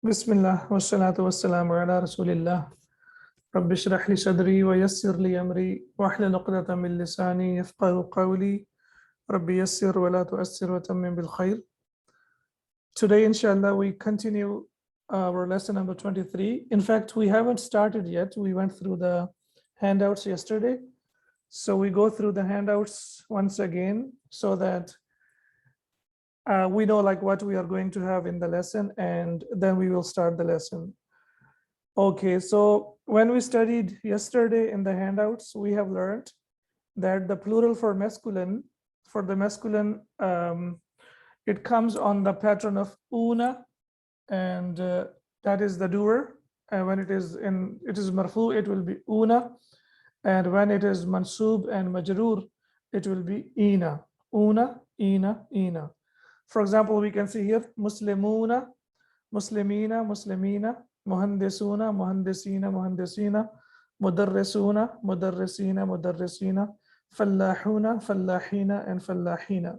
Bismillah wassalatu wassalamu ala rasulillah. Rabbi shrah li sadri wa yassir li amri wahlul 'uqdatam min lisani yafqahu qawli. Rabbi yassir wa la tu'assir wa tammim bil khair. Today, inshallah, we continue our lesson number 23. In fact, we haven't started yet. We went through the handouts yesterday. So we go through the handouts once again so that we know like what we are going to have in the lesson, and then we will start the lesson. Okay, so when we studied yesterday in the handouts, we have learned that the plural for the masculine, it comes on the pattern of una, and that is the doer. And when it is marfu, it will be una, and when it is mansub and majroor, it will be ina, una, ina. For example, we can see here muslimuna, muslimina, muslimina, muhandisuna, muhandisina, muhandisina, mudarrisuna, mudarrisina, mudarrisina, fallahuna, fallahina, and fallahina.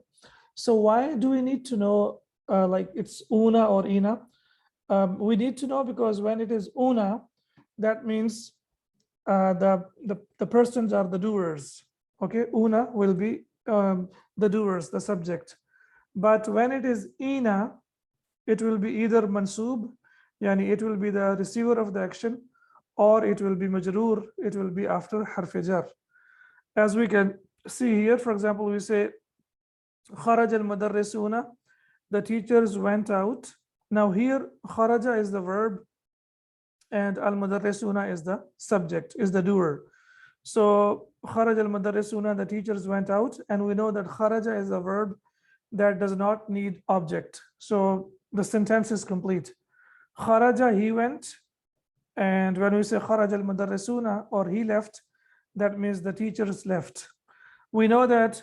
So why do we need to know like it's una or ina? We need to know because when it is una, that means the persons are the doers. Okay, una will be the doers, the subject. But when it is ina, it will be either mansub, yani it will be the receiver of the action, or it will be majroor, it will be after harf jar. As we can see here, for example, we say kharaj al-mudarrisuna, the teachers went out. Now here kharaja is the verb and al-mudarrisuna is the subject, is the doer. So kharaj al-mudarrisuna, the teachers went out, and we know that kharaja is a verb that does not need object. So the sentence is complete. Kharaja, he went. And when we say kharaj al-mudarrisuna, or he left, that means the teachers left. We know that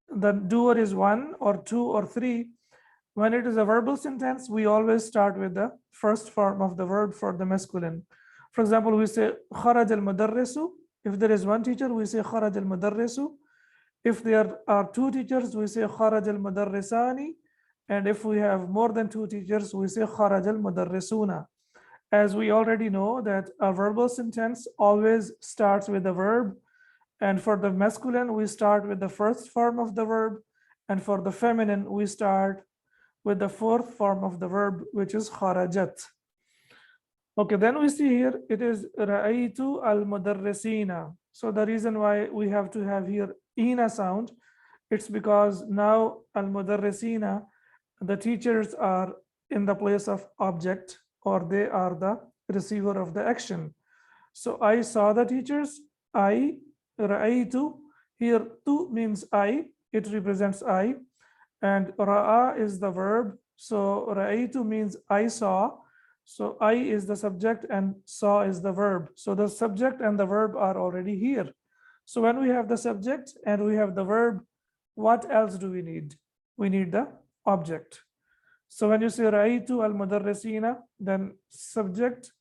the doer is one or two or three. When it is a verbal sentence, we always start with the first form of the verb for the masculine. For example, we say kharaj al-mudarrisu. If there is one teacher, we say kharaj al-mudarrisu. If there are two teachers, we say kharaj al-mudarrisani. And if we have more than two teachers, we say kharaj al-mudarrisuna. As we already know that a verbal sentence always starts with a verb. And for the masculine, we start with the first form of the verb. And for the feminine, we start with the fourth form of the verb, which is kharajat. Okay, then we see here, it is ra'aytu al-mudarrisina. So the reason why we have to have here ina sound, it's because now al-mudarrisina, the teachers are in the place of object, or they are the receiver of the action. So I saw the teachers, I, ra'aytu, here tu means I, it represents I, and ra'a is the verb. So ra'aytu means I saw. So I is the subject and saw is the verb. So the subject and the verb are already here. So when we have the subject and we have the verb, what else do we need? We need the object. So when you say ra'aytu al-mudarrisina, then subject,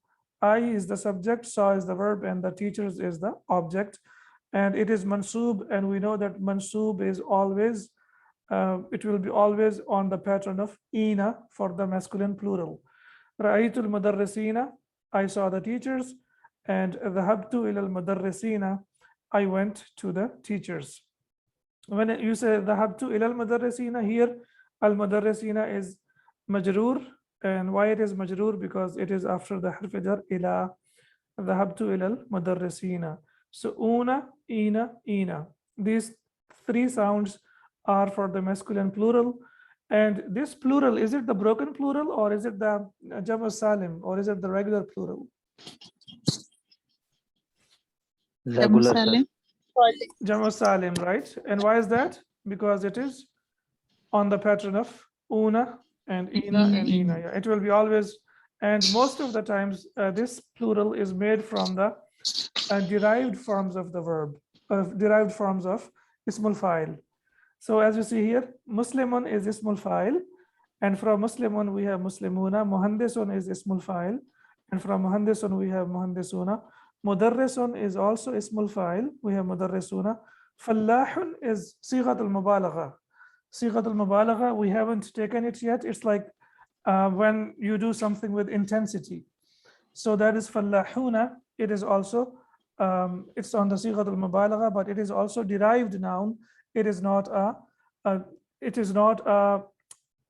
I is the subject, saw is the verb, and the teachers is the object. And it is mansub, and we know that mansub is always, it will be always on the pattern of ina for the masculine plural. Ra'aytu al-mudarrisina, I saw the teachers, and dhahabtu ila al-mudarrisina, I went to the teachers. When you say dhahabtu ila al-mudarrisina, here al-mudarrisina is majroor. And why it is majroor? Because it is after the harf jar ila, dhahabtu ila al-mudarrisina. So una, ina. These three sounds are for the masculine plural. And this plural, is it the broken plural, or is it the jam' salim, or is it the regular plural? Regular salim. Jam' salim, right? And why is that? Because it is on the pattern of una and ina and ina. Yeah, it will be always, and most of the times this plural is made from the derived forms of the verb, derived forms of ismul fa'il. So as you see here, Muslimun is ismul fa'il, and from Muslimun we have Muslimuna. Muhandisun is ismul fa'il, and from Muhandisun we have Muhandisuna. Mudarrisun is also ismul fa'il, we have Mudarrisuna. Fallahun is sighat al-mubalagha. Sighat al-mubalagha, we haven't taken it yet. It's like when you do something with intensity. So that is fallahuna. It is also, it's on the sighat al-mubalagha, but it is also derived noun. It is not a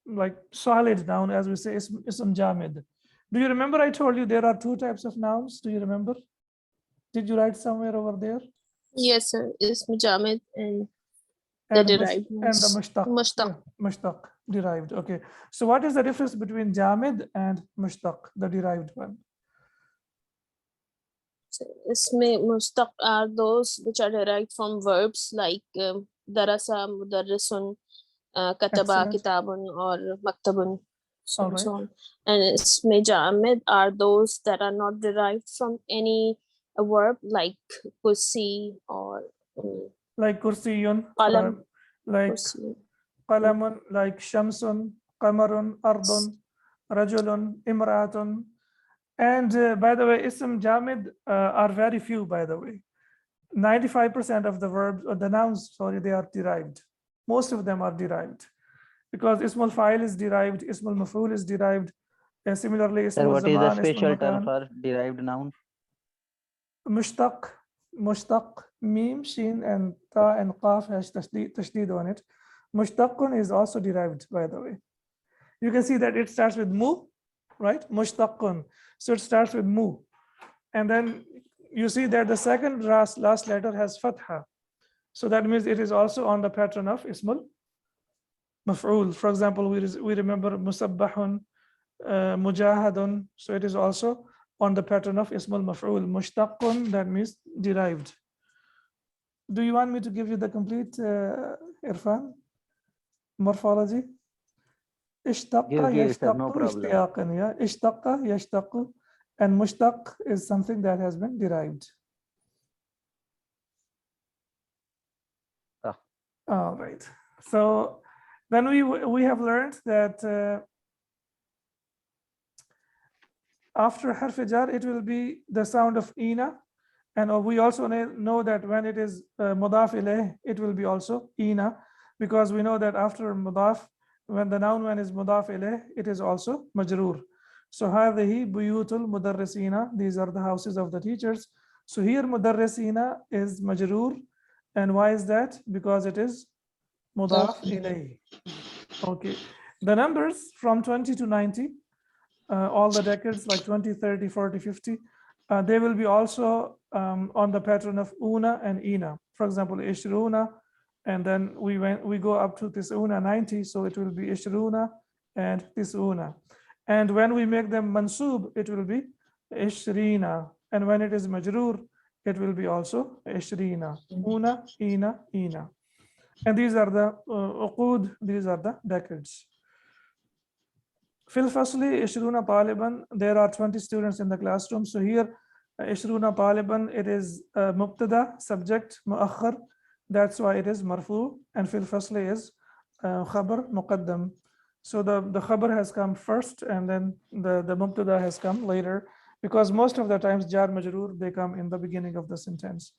like solid noun, as we say, ism jamid. Do you remember I told you there are two types of nouns? Do you remember? Did you write somewhere over there? Yes, sir. Ism Jamid and the derived And the ones. mushtaq. Mushtaq. Yeah, mushtaq, derived. Okay. So what is the difference between jamid and mushtaq, the derived one? So, Isme Mushtaq are those which are derived from verbs like darasa, mudarrisun, kataba, Excellent. kitabun, or maktabun, so All and so right. on. And Isme Jamid are those that are not derived from any verb like kursi or Like kursiyun, qalam. like Kursi. qalamun, like shamsun, qamarun, ardun, rajulun, imraatun. And by the way, ism jamid are very few, by the way. 95% of the verbs or the nouns, sorry, they are derived. Most of them are derived because ismul fa'il is derived, ismul maf'ul is derived. Similarly, Sir, ismul what is the zaman, ismul special term makan, for derived noun? mushtaq, mushtaq, mim, shin, and ta and qaf has tashdid on it. Mushtaqun is also derived, by the way. You can see that it starts with mu, right? Mushtaqun. So it starts with mu. And then you see that the second last letter has fatha. So that means it is also on the pattern of ismul maf'ul. For example, we remember musabbahun, mujahadun. So it is also on the pattern of ismul maf'ul. Mushtaqun, that means derived. Do you want me to give you the complete Irfan morphology? Ishtaqqa Give, sir, no yashtaqu problem. ishtiyaqan. Yeah, ishtaqqa yashtaqu, and mushtaq is something that has been derived. Ah. All right. So then we have learned that after harf jar, it will be the sound of ina, and we also know that when it is mudaf ilayh, it will be also ina, because we know that after mudaf, when the noun when is mudaf ilayh, it is also majroor. So hadhihi buyutul mudarrisina, these are the houses of the teachers. So here mudarrisina is majroor, and why is that? Because it is mudaf ilayh. Okay, the numbers from 20 to 90, all the decades like 20, 30, 40, 50, they will be also on the pattern of una and ina. For example, ishruna, and then we go up to tisuna, 90, so it will be ishruna and tisuna. And when we make them mansub, it will be ishrina, and when it is majroor, it will be also ishrina, una, ina. And these are the uqud, these are the decades. Fil fasli ishruna taliban, there are 20 students in the classroom. So here ishruna taliban, it is mubtada, subject, muakhar. That's why it is marfu. And fil fasli is khabar muqaddam. So the khabar has come first, and then the mubtada has come later, because most of the times jar majroor, they come in the beginning of the sentence.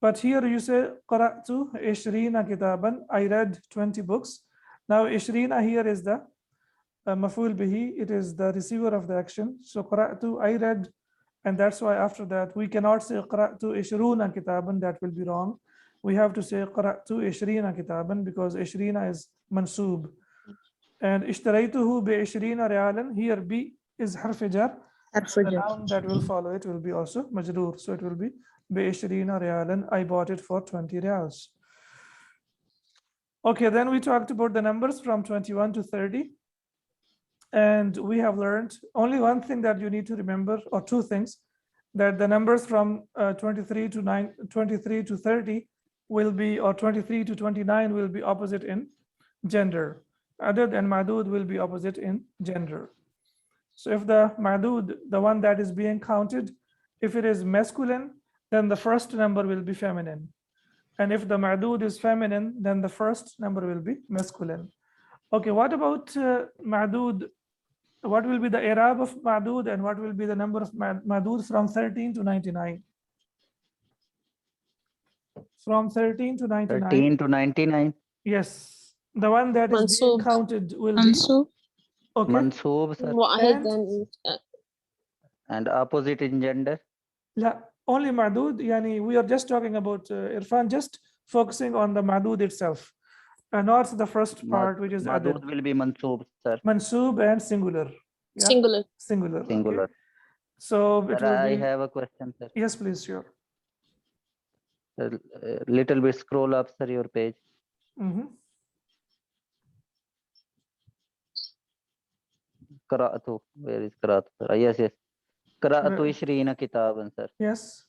But here you say qara'tu ishrina kitaban, I read 20 books. Now ishrina here is the maf'ul bihi, it is the receiver of the action. So qara'tu, I read, and that's why after that we cannot say qara'tu ishruna kitaban, that will be wrong. We have to say qara'tu ishrina kitaban, because ishrina is mansub. And ishtaraytuhu bi ishrina rialan, here bi is harf jar. The noun that will follow it will be also majroor, so it will be bi ishrina rialan, I bought it for 20 rials. Okay, then we talked about the numbers from 21 to 30. And we have learned only one thing that you need to remember, or two things, that the numbers from 23 to 30 will be, or 23 to 29 will be opposite in gender. Adad and ma'dud will be opposite in gender. So if the ma'dud, the one that is being counted, if it is masculine, then the first number will be feminine. And if the ma'dud is feminine, then the first number will be masculine. Okay, what about ma'dud? What will be the i'rab of ma'dud, and what will be the number of ma'dud from 13 to 99? From 13 to 99. 13 to 99. Yes, the one that is being Mansub. counted will be. Mansub. Okay. Mansoob, sir. واحد And And opposite in gender. لا, only معدود. يعني we are just talking about Irfan, just focusing on the معدود itself, not the first part, which is Madud added. will be Mansoob, sir. Mansoob and singular. Yeah? singular. Singular. Singular. Okay. So it Sir, will I be. have a question, sir. Yes, please, sure. Sir, little bit scroll up, sir, your page. Qara'atu. Where is Qara'atu, sir? Yes, yes. Qara'atu Right. Ishrina Kitaban, sir. Yes.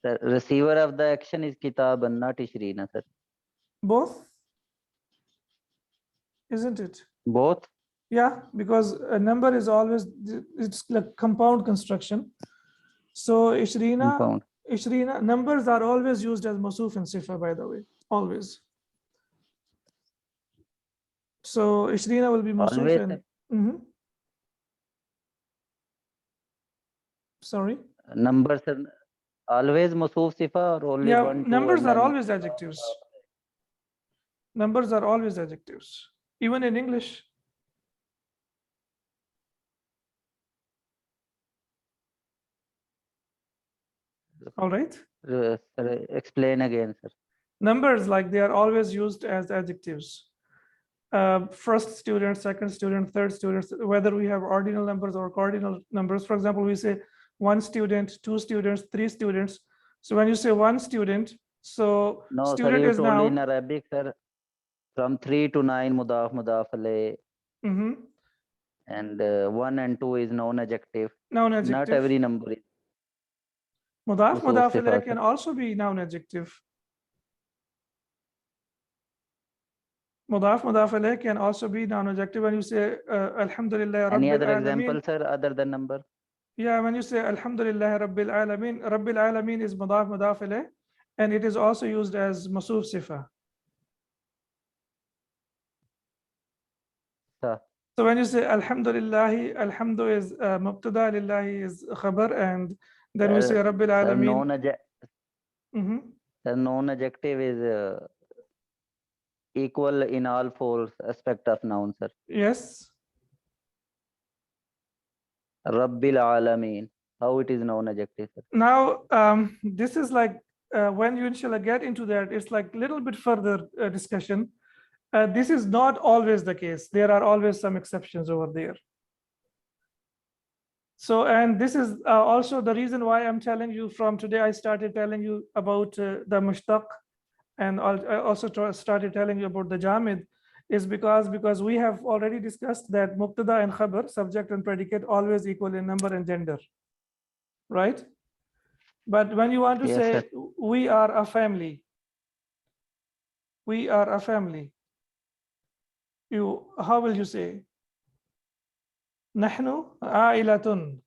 Sir, receiver of the action is Kitaban, not Ishrina, sir. Both, isn't it? Both? Yeah, because a number is always, it's like compound construction. So Compound. Ishrina, numbers are always used as masuf and sifa, by the way, always. So Ishrina will be masuf Always, and. sir. Sorry. Numbers are always Masoof Sifa or only Yeah, 1, 2 numbers and are then always adjectives. Numbers are always adjectives, even in English. All right. Sir, explain again, sir. Numbers, like, they are always used as adjectives. First student, second student, third student, whether we have ordinal numbers or cardinal numbers. For example, we say one student, two students, three students. So when you say one student, so No, sir, student you is told in noun. Arabic, sir, from 3 to 9 mudaf, mudaf alayh, and 1 and 2 is non-adjective. Noun Not adjective. every number is Mudaf, Masoof mudaf Sifa, ilayh sir. can also be noun adjective. Mudaf, mudaf ilayh can also be noun adjective. When you say Alhamdulillah Any Rabbil other Alameen. example, sir, other than number? Yeah, when you say Alhamdulillah Rabbil Alameen, Rabbil Alameen is mudaf, mudaf ilayh, and it is also used as masoof sifa. Sir. So when you say Alhamdulillah, Alhamdu is Mubtada, Lillahi is Khabar, and then we say Rabbil Sir, Alameen. non-adjective is equal in all four aspects of noun, sir. Yes. Rabbil Alameen. How it is non-adjective, sir? Now, this is like, when you inshallah get into that, it's like a little bit further discussion. This is not always the case. There are always some exceptions over there. So, and this is also the reason why I'm telling you from today, I started telling you about the mushtaq, and I also started telling you about the jamid, is because we have already discussed that mubtada and khabar, subject and predicate, always equal in number and gender, right? But when you want to say, sir. we are a family, we are a family, how will you say? Nahnu a'ilatun.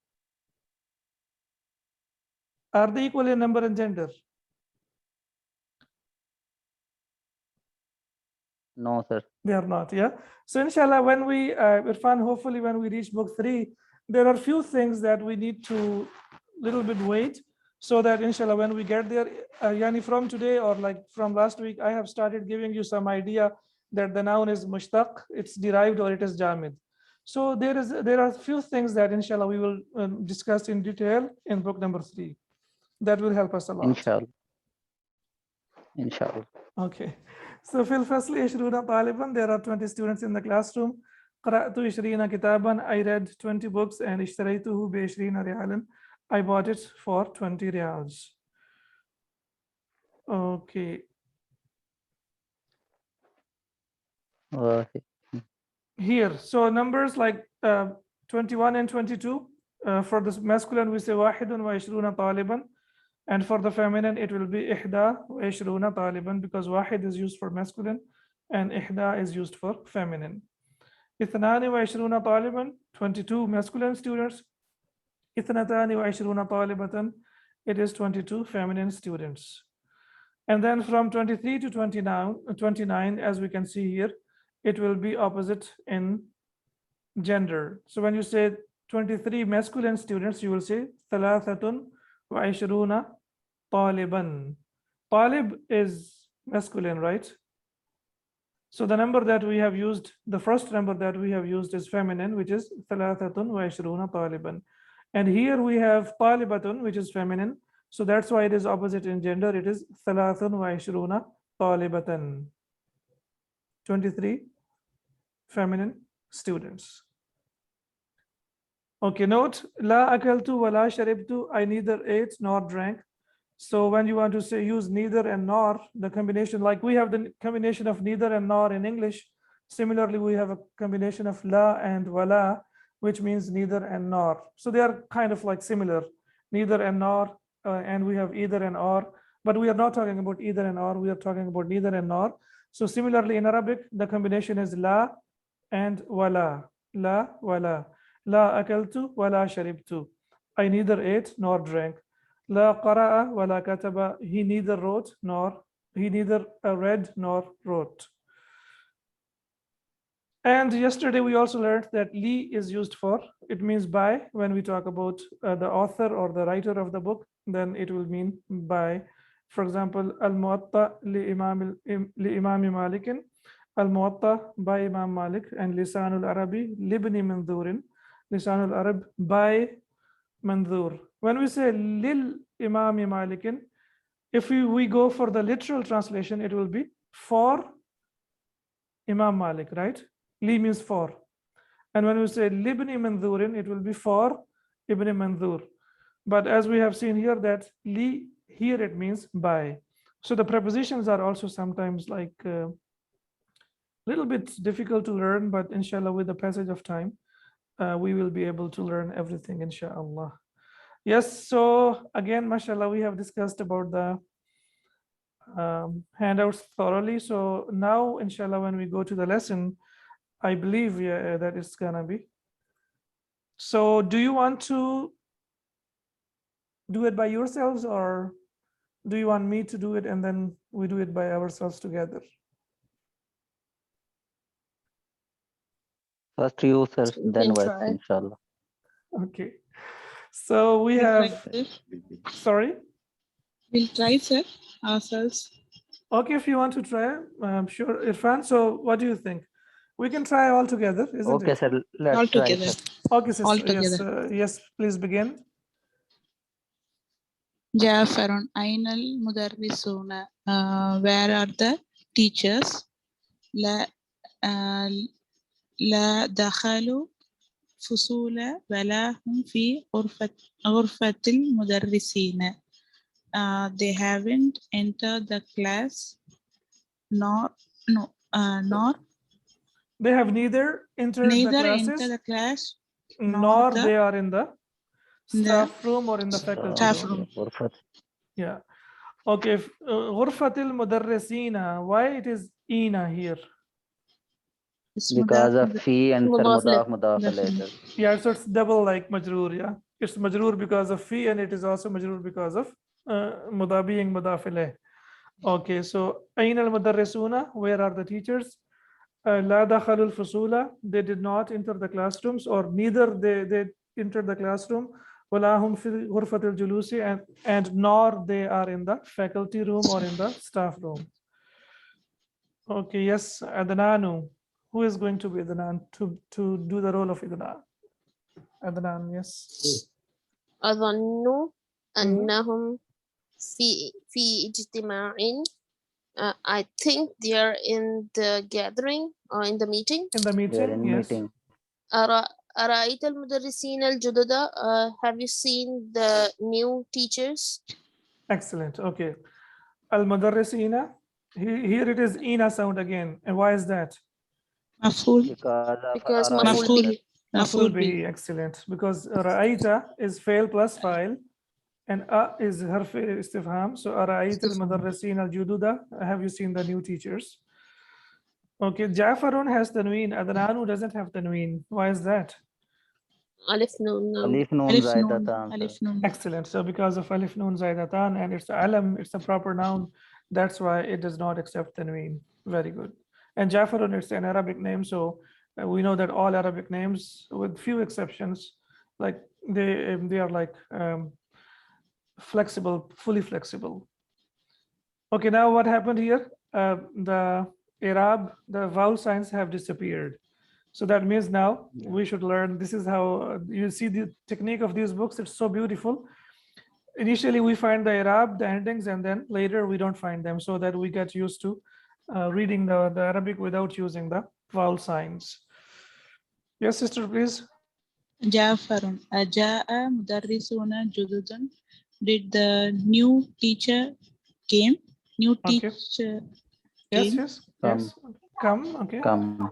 Are they equal in number and gender? No, sir. They are not, yeah. So inshallah, when we, Irfan, hopefully when we reach book 3, there are few things that we need to little bit wait, so that inshallah, when we get there, yani from today or like from last week, I have started giving you some idea that the noun is mushtaq, it's derived, or it is jamid. So there are few things that inshallah we will discuss in detail in book number 3. That will help us a lot. Inshallah. Inshallah. Okay. So في الفصل 20 طالبا, there are 20 students in the classroom. قرأت 20 كتابا, I read 20 books, and اشتريته ب20 ريالا, I bought it for 20 reals. Okay. Here, so numbers like 21 and 22, for the masculine we say واحد وعشرون طالبا, and for the feminine it will be إحدى وعشرون طالبا, because واحد is used for masculine and إحدى is used for feminine. اثنان وعشرون طالبا, 22 masculine students. اثنتان وعشرون طالبة, it is 22 feminine students. And then from 23 to 29, as we can see here, it will be opposite in gender. So when you say 23 masculine students, you will say ثلاثة وعشرون طالبا. Talib is masculine, right? So the number that we have used, the first number that we have used is feminine, which is thalathatun wa ishruna taliban. And here we have talibatun, which is feminine. So that's why it is opposite in gender. It is thalathatun wa ishruna talibatan. 23 feminine students. Okay, note, la akaltu wa la sharibtu, I neither ate nor drank. So when you want to say use neither and nor, the combination, like we have the combination of neither and nor in English. Similarly, we have a combination of la and wala, which means neither and nor. So they are kind of like similar, neither and nor, and we have either and or, but we are not talking about either and or, we are talking about neither and nor. So similarly in Arabic, the combination is la and wala, la, wala. La akaltu wala sharibtu. I neither ate nor drank. La qara'a wala kataba. He neither wrote nor, he neither read nor wrote. And yesterday we also learned that li is used for, it means by. When we talk about the author or the writer of the book, then it will mean by. For example, al-muwatta li imam malikin, al-muwatta by Imam Malik, and lisanul arabi libni mandurin, lisanul arab by mandur. When we say lil imam malikin, if we go for the literal translation, it will be for Imam Malik, right? Li means for. And when we say libni mandurin, it will be for Ibn Mandur. But as we have seen here, that li, here it means by. So the prepositions are also sometimes like a little bit difficult to learn, but inshallah, with the passage of time, we will be able to learn everything, inshallah. Yes, so again, mashallah, we have discussed about the handouts thoroughly. So now, inshallah, when we go to the lesson, I believe that it's gonna be. So do you want to do it by yourselves, or do you want me to do it and then we do it by ourselves together? First you, sir, You then can wife, try. inshallah. Okay. So we have, sorry? We'll try, sir, ourselves. Okay, if you want to try, I'm sure, Irfan. So what do you think? We can try all together, isn't Okay, it? sir, let's All try, together. sir. Okay, sister. All Yes, together. yes, please begin. Ja'farun, Ainal Mudarrisuna. Where are the teachers? La dakhalu fusula wala hum fi ghurfatil mudarrisina. They haven't entered the class nor They have neither entered the neither classes, enter the class nor the- they are in the staff room or in the faculty staff room. room. Yeah. Okay. Ghurfatil mudarrisina. Why it is ina here? It's Because mudaf- of fee and sir, Mudaf mudaf, mudaf alayh, sir. Yeah, so it's double like majroor. Yeah, it's majroor because of fee, and it is also majroor because of mudaf being mudaf ilayh. Okay, so ayn al mudarrisuna, where are the teachers? La dakhalul fusula, they did not enter the classrooms, or neither they entered the classroom. Wala hum fi ghurfatil julusi, and nor they are in the faculty room or in the staff room. Okay, yes, Adnanu. Who is going to be Adnan to do the role of Adnan? Adnan, yes. أظن أنهم في اجتماع. I think they are in the gathering or in the meeting. In the They are meeting, in yes. meeting. أرأيت المدرسين الجدد? Have you seen the new teachers? Excellent. Okay. Al-Mudarrisina. Here it is Ina sound again. And why is that? Maf'ul. Because Ara'ayta, maf'ul Maf'ul. bihi. Maf'ul Maf'ul bihi. Excellent. Because Ra'aita is fail plus file, and is harf istifham. So Ara'aita al-Mudarrisina al-Jududa. Have you seen the new teachers? Okay. Ja'farun has tanween. Adnanu doesn't have tanween. Why is that? Alif nun. Alif noon Alif zaidatan, noon. sir. Alif noon. Excellent. So because of alif noon zaidatan, and it's alam, it's a proper noun. That's why it does not accept tanween. Very good. And Jafarun, it's an Arabic name. So we know that all Arabic names, with few exceptions, like they are like flexible, fully flexible. Okay, now what happened here? The Arab, the vowel signs have disappeared. So that means now Yeah. we should learn. This is how you see the technique of these books. It's so beautiful. Initially, we find the Arab, the endings, and then later we don't find them, so that we get used to reading the Arabic without using the vowel signs. Yes, sister, please. جعفر أجاء مدرسون جدد. Did the new teacher came? New Okay. teacher Yes, came. yes, Come. yes. Come, okay. Come.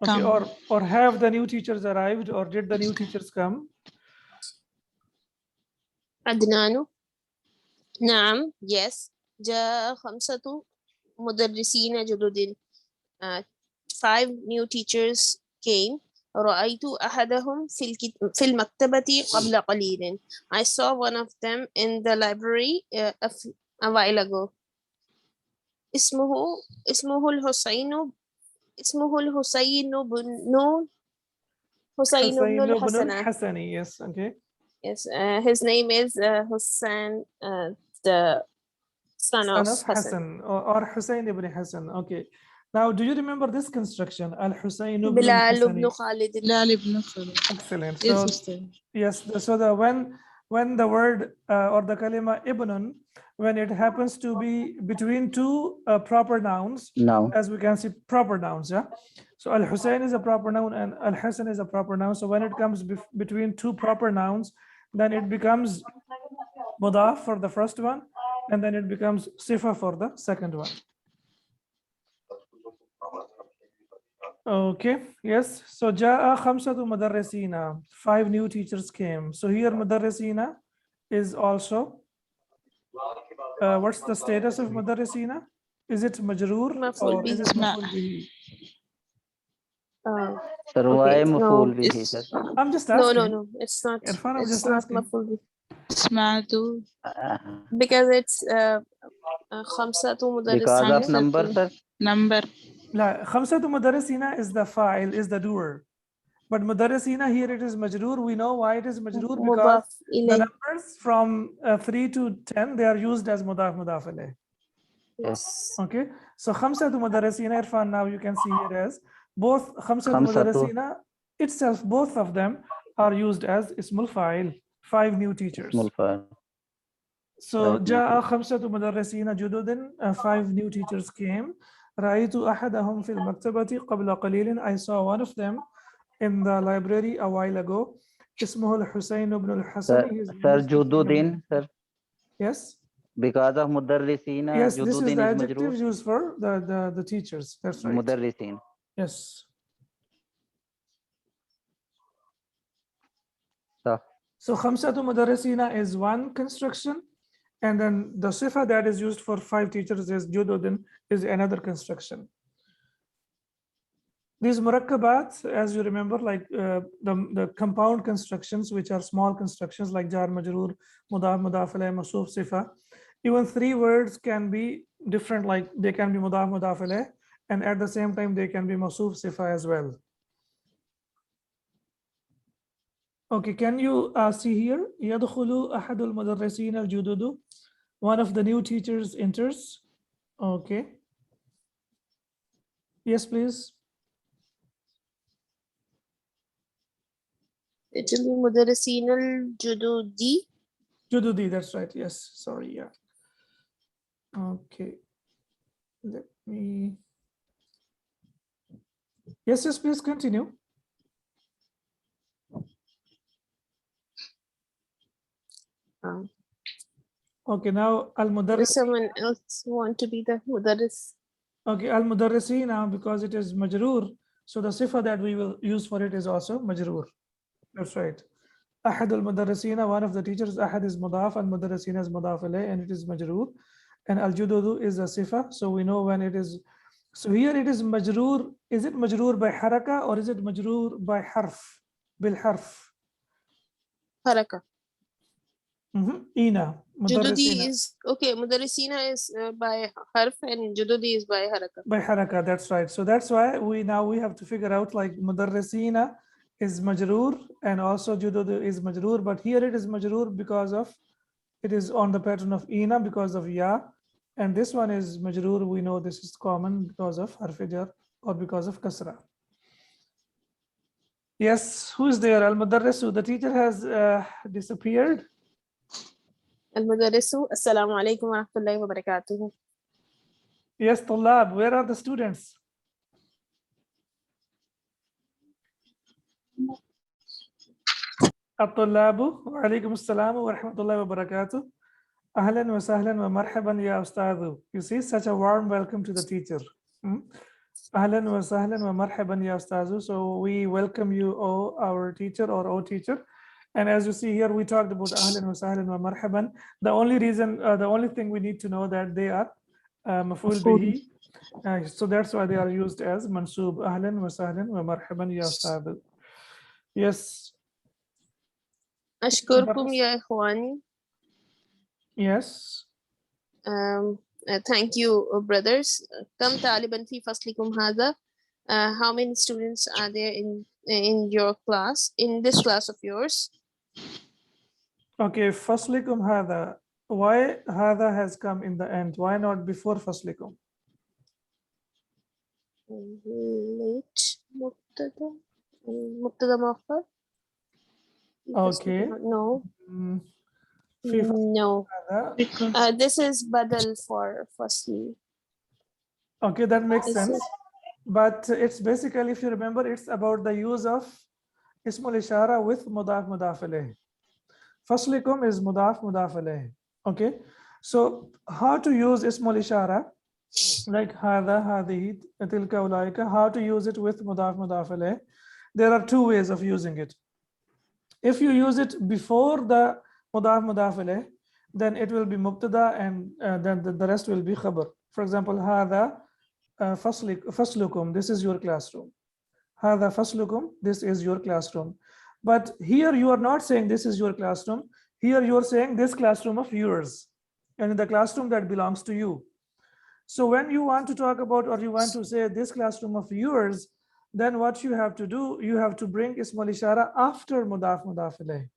Okay, Come. or have the new teachers arrived, or did the new teachers come? عدنان. نعم. Yes. جاء 5 مدرسين جدد. 5 new teachers came. رأيت أحدهم في المكتبة قبل قليل. I saw one of them in the library a while ago. اسمه الحسين بن الحسن. Hassani, yes, okay. Yes, his name is Hussein, the son of Hassan. Hassan, or Hussein ibn Hassan. Okay. Now, do you remember this construction? Al-Husayn ibn Bilal al-Hassani. ibn Khalid. بلال بن خالد. Excellent. Yes, So, sister. yes, so the when the word or the kalima ibnun, when it happens to be between two proper nouns, Now. as we can see, proper nouns, yeah. So Al-Husayn is a proper noun and Al-Hassan is a proper noun. So when it comes between two proper nouns, then it becomes mudaf for the first one, and then it becomes sifa for the second one. Okay, yes. So Ja'a khamsatu mudarrisina, 5 new teachers came. So here mudarrisina is also, what's the status of mudarrisina? Is it majroor Maf'ul or is it bihi. maf'ul bihi? Sir, why Okay, maf'ul no, bihi, sir? I'm just no, asking. no, it's not. Irfan, I'm It's just not asking. maf'ul bihi. سمعت Because it's خمسة Because of مدرسين. number, sir? number. La, khamsatu mudarrisina is the fa'il, is the doer. But mudarrisina here it is majroor. We know why it is majroor, because مضاف the إليه. numbers from 3 to 10, they are used as mudaf alayh. Yes. Okay, so khamsatu mudarrisina, Irfan, now you can see here as both khamsatu Khamsatu. mudarrisina itself, both of them are used as ismul fa'il, 5 new teachers. Small file. So 5 new جاء خمسة مدرسين جدد, 5 new teachers came. رأيت أحدهم في المكتبة قبل قليل. I saw one of them in the library a while ago. اسمه الحسين بن الحسن. Sir, Jududin, sir. Yes. Because of Mudarrisina, Yes, this is Jududin the is adjective majroor. used for the teachers. That's right. Mudarrisin. Yes. So khamsatu mudarrisina is one construction, and then the sifa that is used for 5 teachers is jududin, is another construction. These murakkabat, as you remember, like the compound constructions, which are small constructions like jar, majroor, mudaf, mudaf alayh, masuf, sifa. Even 3 words can be different, like they can be mudaf, mudaf alayh, and at the same time they can be masuf, sifa as well. Okay, can you see here? يدخل أحد المدرسين الجدد. One of the new teachers enters. Okay. Yes, please. المدرسين الجدد. Jududi, that's right. Yes, sorry, yeah. Okay. Let me. Yes, yes, please continue. Okay, now al-mudarris. Does someone else want to be the mudarris? Okay, al-mudarrisi now, because it is majroor, so the sifa that we will use for it is also majroor. That's right. Ahad al-mudarrisina, one of the teachers. Ahad is mudaf, al-mudarrisina is mudaf alayh, and it is majroor. And al-jududu is a sifa, so we know when it is. So here it is majroor. Is it majroor by haraka or is it majroor by harf? Bil harf. Haraka. Ina. Jududi is okay. Mudarrisina is by harf and Jududi is by haraka. By haraka, that's right. So that's why we have to figure out, like mudarrisina is majroor and also jududu is majroor, but here it is majroor because of it is on the pattern of ina because of ya, And this one is majroor. We know this is common because of harf jar or because of kasra. Yes, who is there? Al-Mudarrisu, the teacher has disappeared. المدرس السلام عليكم ورحمة الله وبركاته. Yes, Tullab, where are the students? At-Tullabu, wa alaikum assalam wa rahmatullahi wa barakatuh. Ahlan wa sahlan wa marhaban ya ustadhu. You see, such a warm welcome to the teacher. Ahlan wa sahlan wa marhaban ya ustadhu. So we welcome you, O our teacher or O teacher. And as you see here, we talked about ahlan wa sahlan wa marhaban. The only reason, the only thing we need to know that they are maf'ul bihi. So that's why they are used as mansub. Ahlan wa sahlan wa marhaban ya ustadhu. Yes. أشكركم يا إخواني. Yes. Thank you, brothers. كم طالبا في فصلكم هذا? How many students are there in your class, in this class of yours? Okay, faslikum hada. Why hada has come in the end? Why not before faslikum? Late مبتدا مبتدا مؤخر. Okay. No. في No. هذا. Because This is badal for fasli. Okay, that makes This sense. is- But it's basically, if you remember, it's about the use of ismul ishara with mudaf mudaf alayh. Faslikum is mudaf mudaf alayh. Okay, so how to use ismul ishara, like hada, hadihi, tilka, ulaika, how to use it with mudaf mudaf alayh? There are two ways of using it. If you use it before the mudaf mudaf alayh, then it will be mubtada and then the rest will be khabar. For example, hada faslukum, this is your classroom. Hada faslukum, this is your classroom. But here you are not saying this is your classroom. Here you are saying this classroom of yours, and in the classroom that belongs to you. So when you want to talk about, or you want to say this classroom of yours, then what you have to do, you have to bring ismul ishara after mudaf mudaf alayh.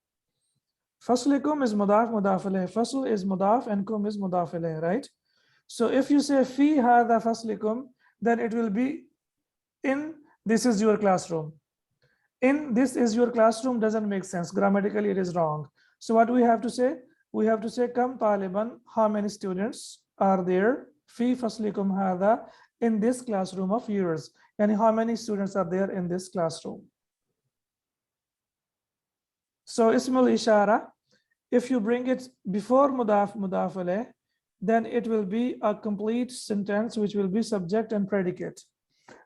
Faslikum is mudaf mudaf alayh. Fasl is mudaf and kum is mudaf alayh, right? So if you say fi hadha faslikum, then it will be in this is your classroom. In this is your classroom doesn't make sense. Grammatically, it is wrong. So what we have to say? We have to say kam taliban, how many students are there? Fi faslikum hadha, in this classroom of yours. And how many students are there in this classroom? So ismul ishara, if you bring it before mudaf mudaf alayh, then it will be a complete sentence which will be subject and predicate.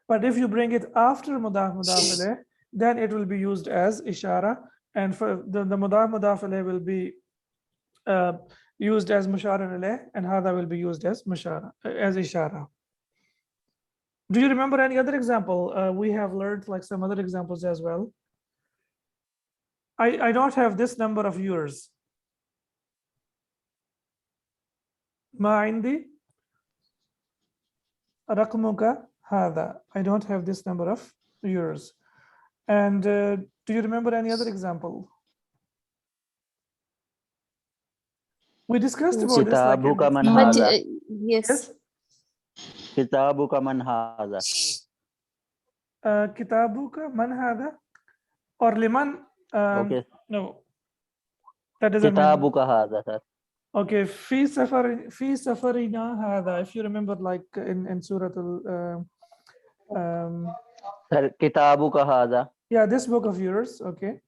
But if you bring it after mudaf mudaf alayh, then it will be used as ishara, and for the mudaf mudaf alayh will be used as mushara alayh, and hada will be used as mushara, as ishara. Do you remember any other example? We have learned like some other examples as well. I don't have this number of yours. Ma indi raqmuka hada. I don't have this number of yours. And do you remember any other example? We discussed about this. Like Kitabuka man But hadha. yes. Kitabuka man hadha. Kitabuka man hada or liman? Okay. No, that doesn't mean. Kitabuka hadha, sir. Okay, fi safarina hada. If you remember, like in Surah Sir, kitabuka hadha. yeah, this book of yours. Okay.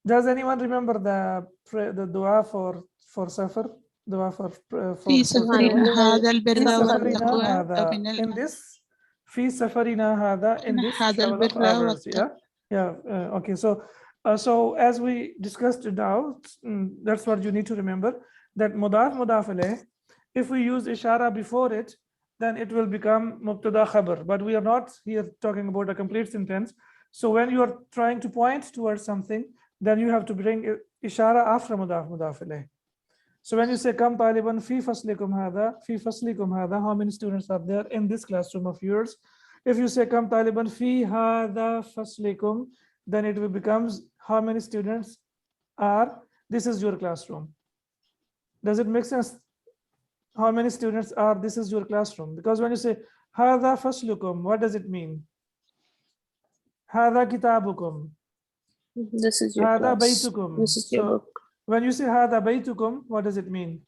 Does anyone remember the dua for safar? Dua for في سفرنا هذا البر في والتقوى سفرنا هذا. من In this في سفرنا هذا, in this هذا travel of البر ours. Yeah. Okay. So as we discussed now, that's what you need to remember, that mudaf mudaf alayh, if we use ishara before it, then it will become mubtada khabar. But we are not here talking about a complete sentence. So when you are trying to point towards something, then you have to bring ishara after mudaf mudaf alayh. So when you say kam taliban fi faslikum hada, how many students are there in this classroom of yours? If you say kam taliban fi hada faslikum, then it will becomes how many students are, this is your classroom. Does it make sense? How many students are, this is your classroom? Because when you say هذا فصلكم, what does it mean? هذا كتابكم. This is your هذا class. بيتكم. This is your So book. when you say هذا بيتكم, what does it mean?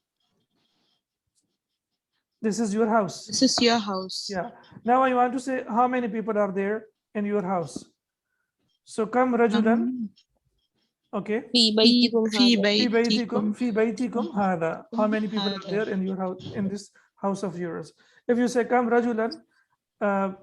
This is your house. This is your house. Yeah. Now I want to say how many people are there in your house. So كم رجلا. Okay. في بيتكم في هذا. في بيتكم بيتكم في بيتكم هذا. How many people are there in your house, in this house of yours? If you say كم رجلا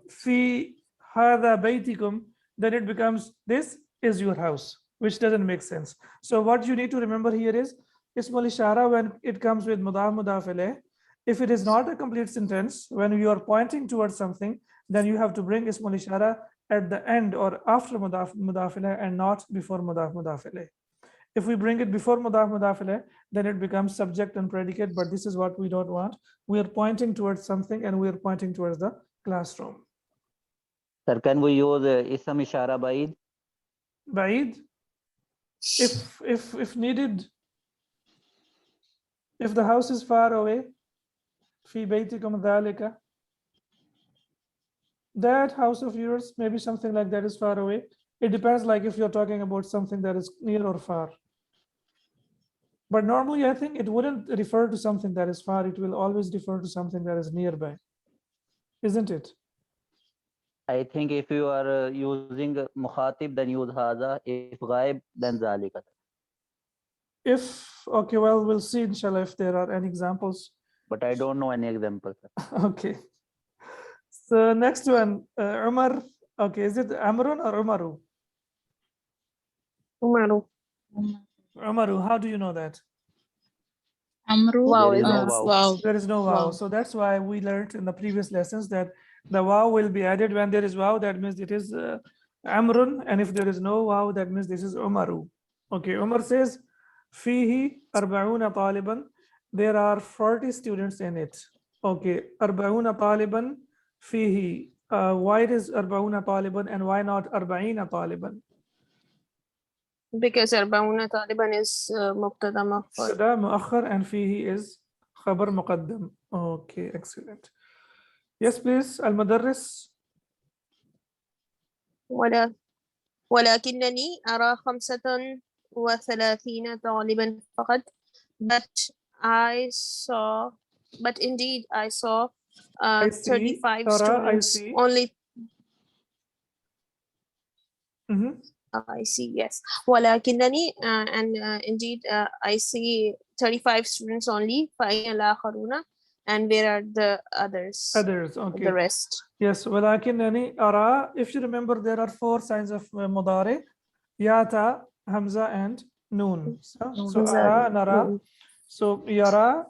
في هذا بيتكم, then it becomes this is your house, which doesn't make sense. So what you need to remember here is اسم الإشارة when it comes with مضاف مضاف إليه. If it is not a complete sentence, when you are pointing towards something, then you have to bring اسم الإشارة at the end or after مضاف مضاف إليه and not before مضاف مضاف إليه. If we bring it before مضاف مضاف إليه, then it becomes subject and predicate, but this is what we don't want. We are pointing towards something and we are pointing towards the classroom. Sir, can we use ism ishara ba'id? بعيد, if needed, if the house is far away, في بيتكم ذلك, that house of yours, maybe something like that is far away. It depends, like if you're talking about something that is near or far. But normally I think it wouldn't refer to something that is far, it will always refer to something that is nearby, isn't it? I think if you are using mukhatib, then use haza. If ghaib, then zalika. If, okay, well, we'll see inshallah if there are any examples. But I don't know any example, sir. Okay. So next one, Umar. Okay, is it Amrun or Umaru? Umaru. Umaru, how do you know that? Amru. Wow, There is no is wow. Wow. There is no wow. Wow. So that's why we learned in the previous lessons that the wow will be added when there is wow. That means it is Amrun. And if there is no wow, that means this is Umaru. Okay, Umar says, Fihi arba'una taliban. There are 40 students in it. Okay, arba'una taliban fihi. Why it is arba'una taliban and why not arba'ina taliban? because Arbauna Taliban is Mubtada Muakhar. مبتدا مؤخر and فيه is خبر مقدم. Okay, excellent. Yes, please. المدرس. ولكنني أرى 35 طالبا فقط. But indeed I saw I see. 35 ترى, I students see. only. Mhm. I see, yes. ولكنني and indeed I see 35 students only. فأين الآخرون? And where are the others? Others, okay. The rest. Yes, ولكنني أرى. If you remember, there are 4 signs of مضارع. ياتا, Hamza, and Noon. So أرى, نرى. So يرى,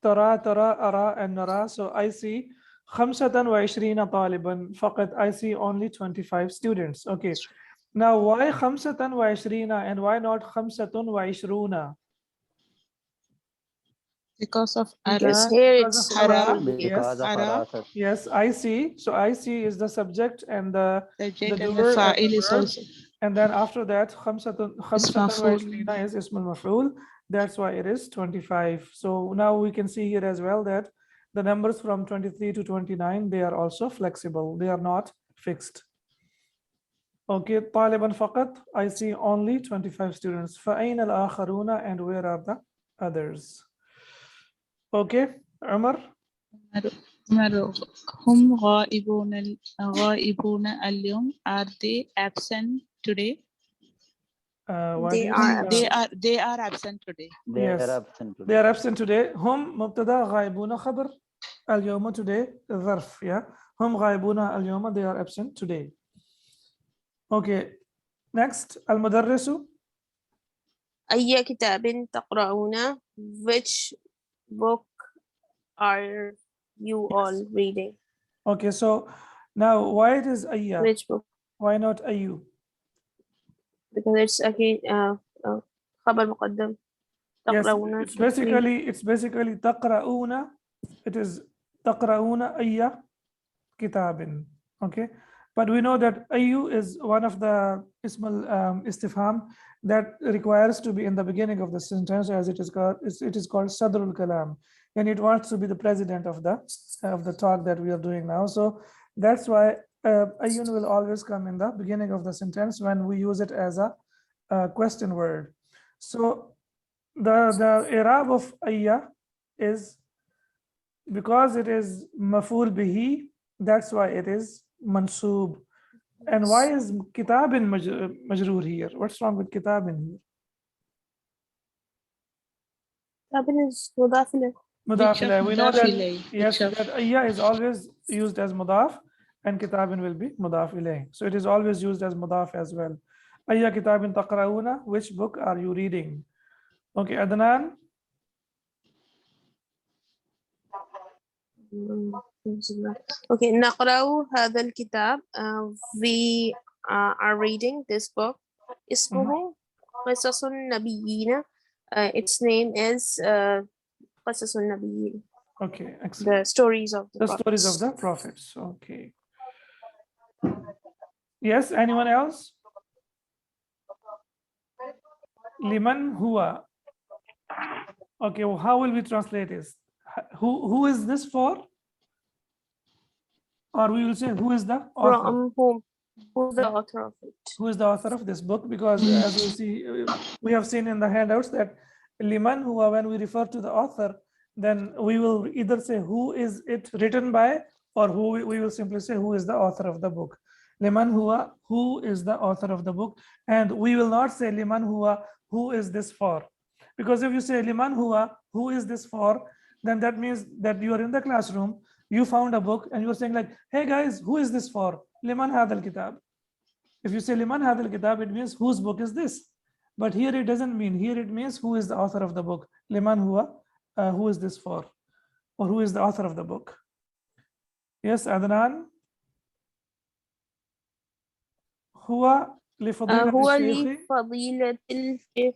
ترى, أرى, and نرى. So I see 25 طالبا فقط. I see only 25 students. Okay. Now, why 25 and why not 25? Because of Because Ara. here Because it's of Ara. Yes. Because of Ara. ara, sir. Yes, I see. So I see is the subject and the Subject and the doer and the fa'il is verb. also. And then after that, 25 is ism al-maf'ul. That's why it is 25. So now we can see here as well that the numbers from 23 to 29, they are also flexible. They are not fixed. Okay, طالبا فقط, I see only 25 students. فأين الآخرون, and where are the others? Okay, Umar. Maru. Hum غائبون اليوم. Are they absent today? Why They do you are say, They are absent today. They Yes. are absent they today. are absent today. هم مبتدا غائبون خبر. اليوم today ظرف. Yeah. هم غائبون اليوم, they are absent today. Okay. Next, المدرس. أي كتاب تقرؤون? Which book are you all reading? Okay, so now why it is ayya? Which book? Why not ayu? Because it's أكيد خبر مقدم. Yes, تقرؤون. it's basically تقرؤون. It is تقرؤون أي كتاب. Okay. But we know that ayu is one of the ismal istifham that requires to be in the beginning of the sentence, as it is called sadrul kalam, and it wants to be the president of the talk that we are doing now. So that's why ayun will always come in the beginning of the sentence when we use it as a question word. So the i'rab of ayya is, because it is maf'ul bihi, that's why it is mansoob. And why is kitabin majroor here? What's wrong with kitabin here? Tabin is mudaf ilayh. Mudaf Which of ilayh. We know mudaf that, ilayh? yes, Which of- that ayya is always used as mudaf, and kitabin will be mudaf ilayh. So it is always used as mudaf as well. Ayya kitabin taqra'una, which book are you reading? Okay, Adnan. Okay, نقرأ هذا الكتاب. We are reading this book. اسمه قصص النبيين. Its name is قصص النبيين. Okay, excellent. The stories of the The stories of prophets. the prophets. Okay. Yes, anyone else? Liman huwa. Okay, well, how will we translate this? Who is this for? Or we will say, who is the author? From whom? Who's the author of it? Who is the author of this book? Because as we see, we have seen in the handouts that liman huwa, when we refer to the author, then we will either say who is it written by, or we will simply say who is the author of the book. Liman huwa, who is the author of the book, and we will not say liman huwa, who is this for? Because if you say liman huwa, who is this for, then that means that you are in the classroom, you found a book, and you are saying like, hey guys, who is this for? Liman hadal kitab. If you say liman hadal kitab, it means whose book is this? But here it doesn't mean. Here it means who is the author of the book. Liman huwa, who is this for? Or who is the author of the book? Yes, Adnan. هو لفضيلة هو الشيخ لفضيلة الشيخ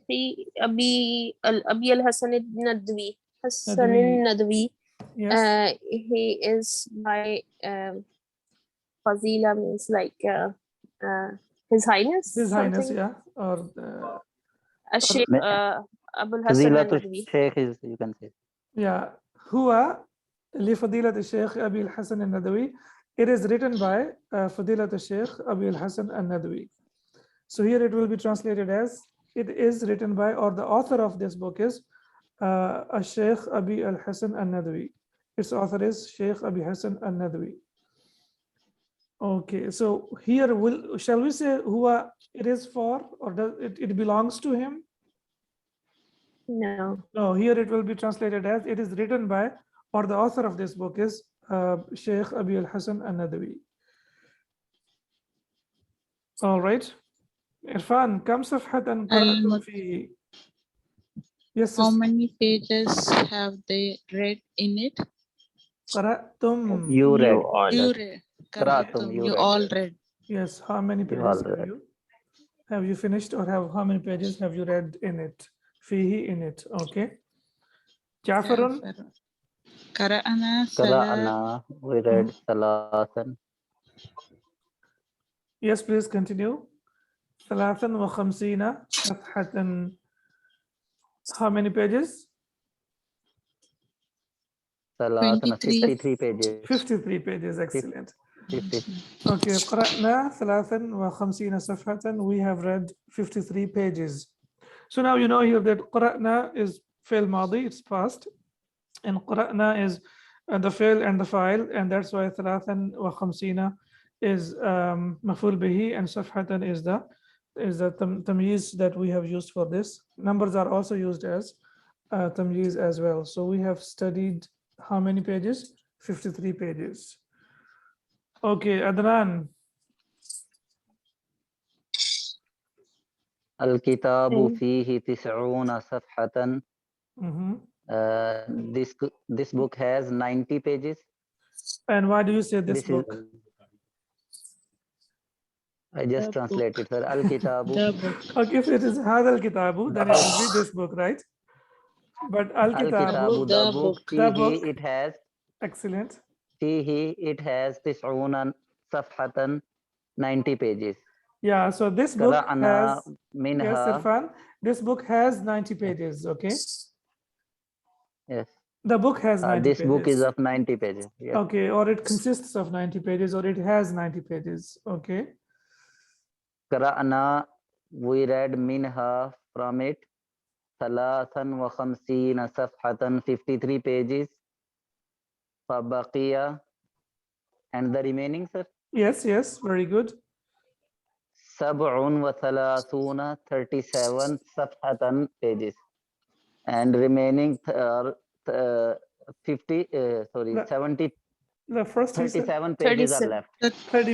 أبي الحسن الندوي. حسن ندوي. الندوي. Yes. He is by Fazila means like His Highness. His Highness, something. yeah. Or Sheikh Abu Hassan Fadilatul al-Nadwi. Sheikh is, you can say. yeah. هو لفضيلة الشيخ أبي الحسن الندوي. It is written by فضيلة الشيخ أبي الحسن الندوي. So here it will be translated as, it is written by, or the author of this book is Sheikh Abi al-Hasan al-Nadwi. Its author is Sheikh Abi Hassan al-Nadwi. Okay, so here shall we say who it is for, or does it belongs to him? No. No, here it will be translated as, it is written by, or the author of this book is Sheikh Abi al-Hasan al-Nadwi. All right. Irfan, كم صفحة قرأتم فيه? Yes. How many pages have they read in it? قرأتم. You read. You read. Qira'atum, You all read. Yes. How many You all pages read. have you finished, or how many pages have you read in it? Fihi, in it. Okay. Jafarun. Qara'ana Qira'ana, we read Salasan. Yes, please continue. 53 صفحة. How many pages? Salasan, 23. 53 pages. 53 pages. Excellent. 50. Okay. قرأنا 53 صفحة. We have read 53 pages. So now you know here that قرأنا is فعل ماضي, it's past, and قرأنا is the fi'l and the file, and that's why 53 is مفعول به, and صفحة is the tamyiz that we have used for this. Numbers are also used as tamyiz as well. So we have studied how many pages? 53 pages. Okay, Adnan. Al-kitabu fihi tis'una safhatan. This book has 90 pages. And why do you say this book? I just translated, sir. Al-kitabu. Okay, if it is hadha al-kitabu, then it will be this book, right? But al-kitabu, The book. Fihi, it has. Excellent. Fihi, it has tis'una safhatan. 90 pages. Yeah, so this book Qara'na has, yes, minha, Irfan, this book has 90 pages, okay? yes. The book has 90 This book is pages. of 90 pages. Yes. Okay, or it consists of 90 pages, or it has 90 pages, okay? Qara'na, we read minha from it. Thalathan wa khamsina safhatan, 53 pages. Fabaqiya, and the remaining, sir? Yes, yes, very good. Sab'un wa thalathuna, 37 safhatan pages. And remaining 70, The first he said 37 pages are 37. left. 30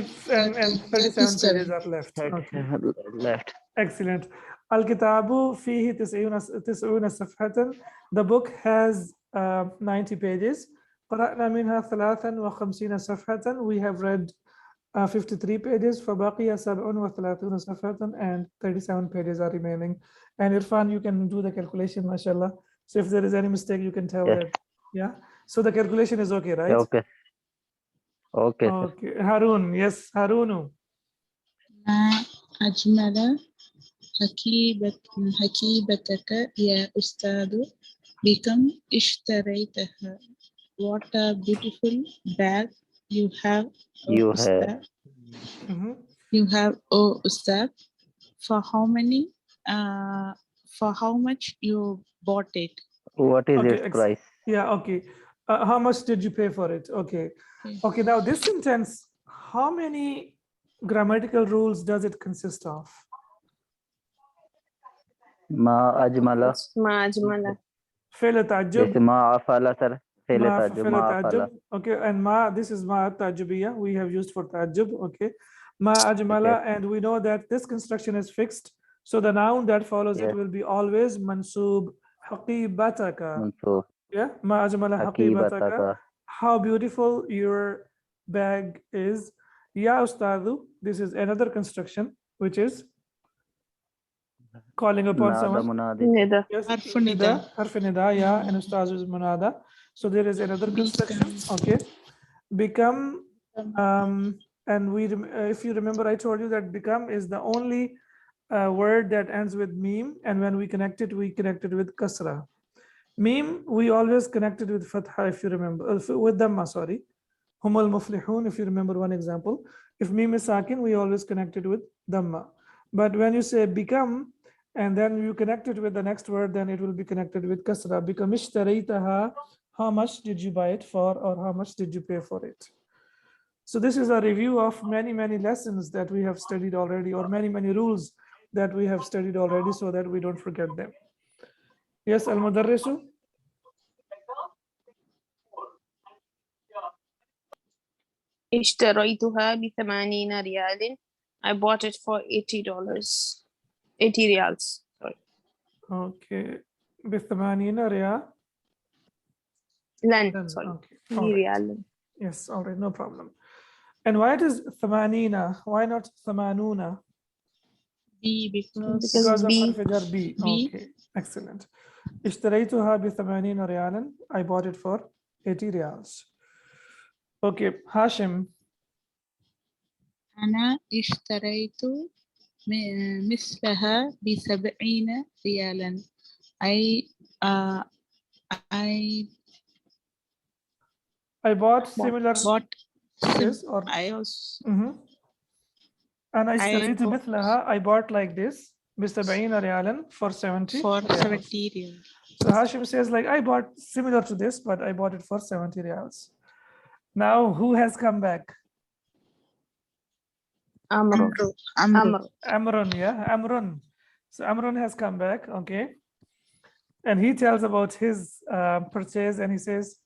and 37 pages are left. 37 Okay, left. excellent. Al-Kitabu fihi tis'una safhatan. The book has 90 pages. قرأنا منها 53 صفحة. We have read 53 pages. فبقي 37 صفحة, and 37 pages are remaining. And Irfan, you can do the calculation, mashallah. So if there is any mistake, you can tell Yes. that. Yeah. So the calculation is okay, right? Okay. Okay, sir. Okay. Harun, yes, Harunu. ما أجمل حكيبتك يا أستاذ بكم اشتريتها. What a beautiful bag you have, You Ustad. have. Mhm. You have, oh Ustad. For how much you bought it? What is Okay, its price? yeah, okay. How much did you pay for it? Okay. Okay. Okay, now this sentence, how many grammatical rules does it consist of? Ma ajmala. Ma ajmala. Fi'l This ta'ajjub, is ma afala, sir. ma Fi'l fi'l afala. ta'ajjub. Okay, and ma, this is ma ta'ajjubiyya we have used for ta'ajjub. Okay. Ma ajmala, Okay. and we know that this construction is fixed. So the noun that follows it Yes. will be always mansub haqibataka. Mansur. Yeah, ma ajmala haqibataka. Haqibataka. How beautiful your bag is. Ya ustadu, this is another construction which is calling upon Nada someone. munadi. Nida. Yes, Harfu nida. harf nida, yeah, and ustaz is munada. So there is another construction. Okay, become, and if you remember, I told you that become is the only word that ends with meme, and when we connect it with kasra. Meme we always connected with fatha, if you remember, with dhamma, sorry. Humal muflihun, if you remember one example. If meme is sakin, we always connect it with dhamma. But when you say become, and then you connect it with the next word, then it will be connected with kasra. Become ishtaraytaha, how much did you buy it for, or how much did you pay for it? So this is a review of many, many lessons that we have studied already, or many, many rules that we have studied already, so that we don't forget them. Yes, Al-Mudarrisu? اشتريتها ب80 ريال. I bought it for $80. 80 riyals. Sorry. Okay. ب80 ريال. Lan. Sorry. Okay. All right. Riyal. Yes, all right, no problem. And why it is 80? Why not 80? B, because Because of B. harf jar B. B. Okay, excellent. اشتريتها ب80 ريالا. I bought it for 80 riyals. Okay, Hashim. أنا اشتريت مثلها ب70 ريالا. I bought similar. Yes, or I also أنا I اشتريت bought- مثلها. I bought like this ب70 ريالا for 70 for riyals. 70 riyals. So Hashim says like I bought similar to this, but I bought it for 70 riyals. Now who has come back? Amr. Amrun, yeah, Amrun. So Amrun has come back, okay. And he tells about his purchase, and he says,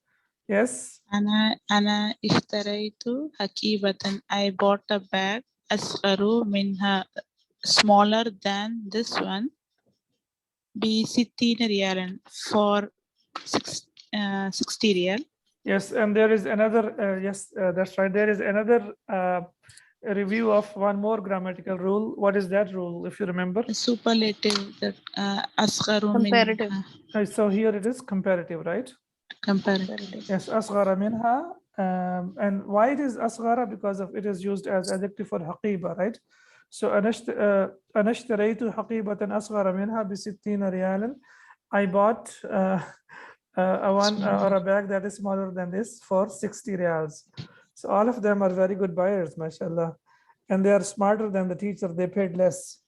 yes. أنا اشتريت حكيبة. I bought a bag أصغر منها, smaller than this one, ب60 ريالا, for 60 ريال. Yes, and there is another, yes, that's right. There is another review of one more grammatical rule. What is that rule, if you remember? A superlative, that أصغر Comparative. منها. So here it is comparative, right? Comparative. Yes, أصغر منها, And why it is asghara? Because of it is used as adjective for haqiba, right? So أنا اشتريت حقيبة أصغر منها ب60 ريالا. I bought or a bag that is smaller than this for 60 riyals. So all of them are very good buyers, mashallah, and they are smarter than the teacher. They paid less.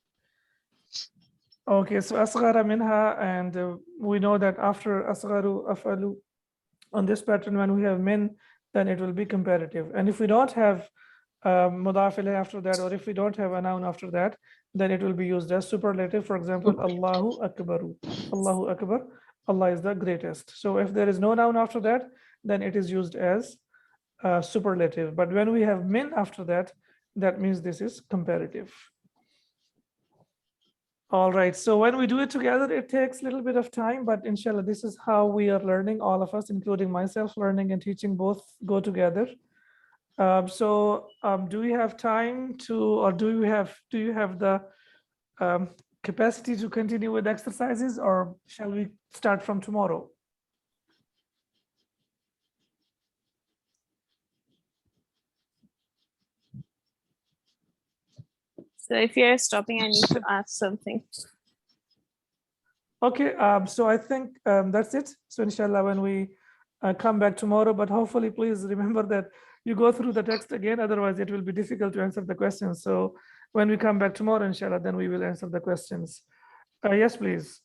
Okay, so asghara minha, and we know that after asgharu, afalu, on this pattern, when we have min, then it will be comparative. And if we don't have mudaf ilayh after that, or if we don't have a noun after that, then it will be used as superlative. For example, Allahu Akbaru. Allahu Akbar. Allah is the greatest. So if there is no noun after that, then it is used as superlative. But when we have min after that, that means this is comparative. All right, so when we do it together, it takes a little bit of time, but inshallah, this is how we are learning, all of us, including myself. Learning and teaching both go together. Do we have time to, or do you have the capacity to continue with exercises, or shall we start from tomorrow? So if you're stopping, I need to ask something. Okay, so I think that's it. So inshallah, when we come back tomorrow, but hopefully please remember that you go through the text again, otherwise it will be difficult to answer the questions. So when we come back tomorrow, inshallah, then we will answer the questions. Yes, please.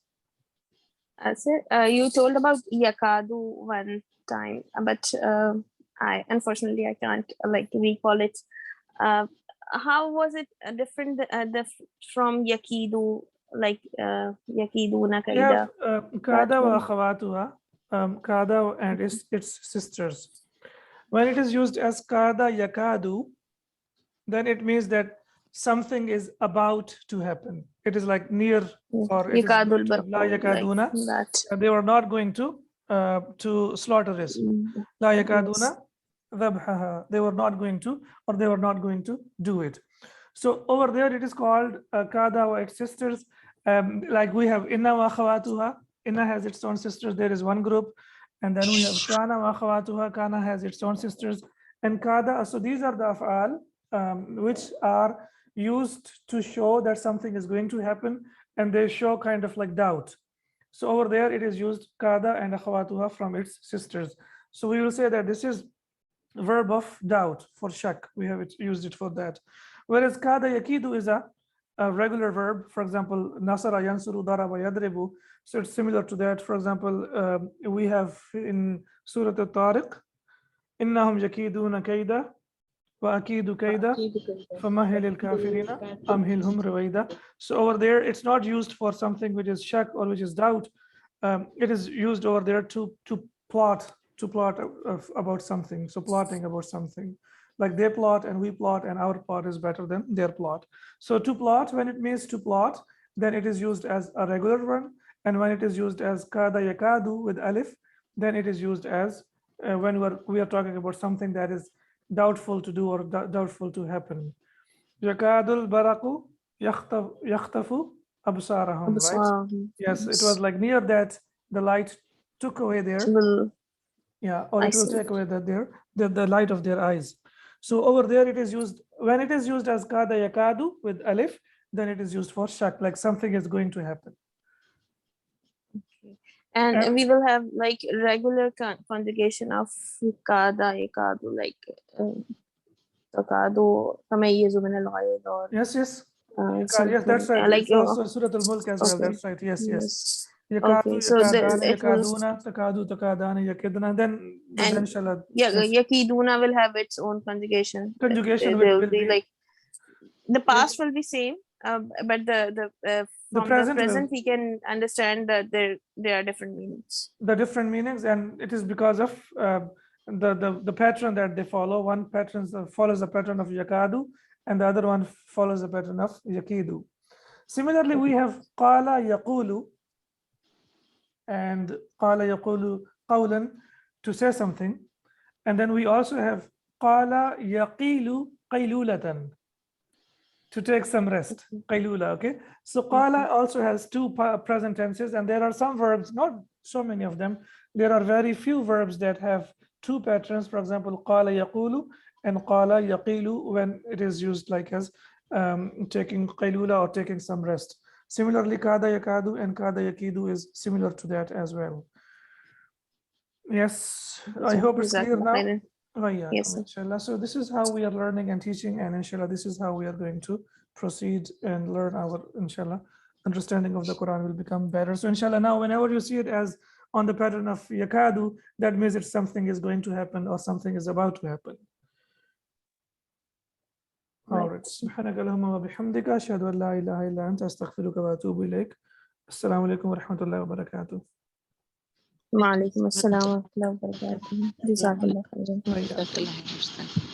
Sir, you told about yakadu one time, but unfortunately I can't recall it. How was it different from yakidu, like yakiduna kaida? Kada wa akhawatuha, kada and its sisters. When it is used as kada yakadu, then it means that something is about to happen. It is like near, or it is la yakaduna. They were not going to slaughter it. La yakaduna dhabhaha. They were not going to, or they were not going to do it. So over there, it is called kada wa its sisters. Like we have inna wa akhawatuha. Inna has its own sisters. There is one group. And then we have kana wa akhawatuha. Kana has its own sisters. And kada, so these are the af'al which are used to show that something is going to happen, and they show kind of like doubt. So over there, it is used kada and akhawatuha from its sisters. So we will say that this is verb of doubt, for shak. We have used it for that. Whereas kada yakidu is a regular verb. For example, nasara yansuru daraba yadribu. So it's similar to that. For example, we have in Surah At-Tariq, innahum yakiduna kaida wa akidu kaida famahil al-kafirina amhilhum ruwaida. So over there, it's not used for something which is shak or which is doubt. It is used over there to plot about something. So plotting about something, like they plot and we plot, and our plot is better than their plot. So to plot, when it means to plot, then it is used as a regular one. And when it is used as kada yakadu with alif, then it is used as when we are talking about something that is doubtful to do or doubtful to happen. Yakadul baraku yakhtafu absarahum, right? Yes, it was like near that the light took away their, yeah, or it will take away the light of their eyes. So over there, it is used, when it is used as kada yakadu with alif, then it is used for shak, like something is going to happen. And we will have like regular conjugation of kada yakadu, like takadu tamayyizu min al-ghayz, or yes, yes, that's right. Like also Surah Al-Mulk as well. That's right. Yes. Okay, so yakaduna, takadu, takadana, yakidna. Then inshallah. Yakiduna will have its own conjugation. Conjugation will be like the past will be same, but the present we can understand that there are different meanings. The different meanings, and it is because of the pattern that they follow. One pattern follows the pattern of yakadu, and the other one follows the pattern of yakidu. Similarly, we have qala yaqulu and qala yaqulu qawlan, to say something, and then we also have qala yaqilu qaylulatan, to take some rest, qaylula. Okay, so qala also has two present tenses, and there are some verbs, not so many of them. There are very few verbs that have two patterns. For example, qala yaqulu and qala yaqilu, when it is used like as taking qaylula or taking some rest. Similarly, kada yakadu and kada yakidu is similar to that as well. Yes, I hope it's clear now. Yes, sir. Inshallah. So this is how we are learning and teaching, and inshallah, this is how we are going to proceed and learn our, inshallah, understanding of the Quran will become better. So inshallah, now whenever you see it as on the pattern of yakadu, that means that something is going to happen or something is about to happen. All right. سبحانك اللهم وبحمدك أشهد أن لا إله إلا أنت أستغفرك وأتوب إليك. السلام عليكم ورحمة الله وبركاته. وعليكم السلام ورحمة الله وبركاته. جزاك الله خيرا. جزاك الله خير.